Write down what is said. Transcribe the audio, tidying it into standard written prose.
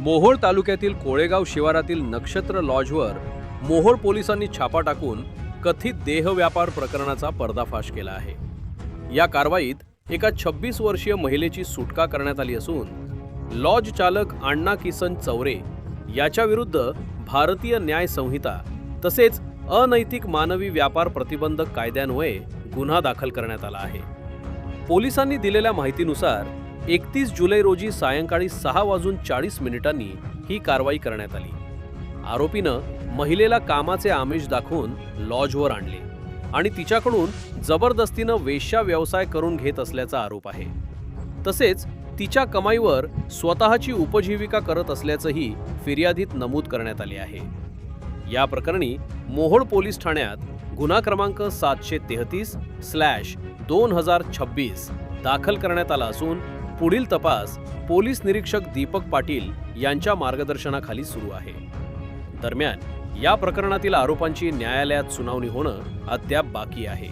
मोहोळ तालुक्यातील कोळेगाव शिवारातील नक्षत्र लॉजवर मोहोळ पोलिसांनी छापा टाकून कथित देहव्यापार प्रकरणाचा पर्दाफाश केला आहे। या कारवाईत एका 26 वर्षीय महिलेची सुटका करण्यात आली असून लॉज चालक अण्णा किसन चौरे याच्या विरुद्ध भारतीय न्याय संहिता तसेच अनैतिक मानवी व्यापार प्रतिबंधक कायद्यान्वये गुन्हा दाखल करण्यात आला आहे। पोलिसांनी दिलेल्या माहितीनुसार 31 जुलै रोजी सायंकाळी 6:40 ही कारवाई करण्यात आली। आरोपीनं महिलेला कामाचे आमिष दाखवून लॉजवर आणले आणि तिच्याकडून जबरदस्तीनं वेश्या व्यवसाय करून घेत असल्याचा आरोप आहे। तसेच तिच्या कमाईवर स्वतःची उपजीविका करत असल्याचंही फिर्यादीत नमूद करण्यात आले आहे। या प्रकरणी मोहोळ पोलीस ठाण्यात गुन्हा क्रमांक 733/2026 दाखल करण्यात आला असून पुढील तपास पोलीस निरीक्षक दीपक पाटील यांच्या मार्गदर्शनाखाली सुरू आहे। दरम्यान या प्रकरणातील आरोपांची न्यायालयात सुनावणी होणं अद्याप बाकी आहे।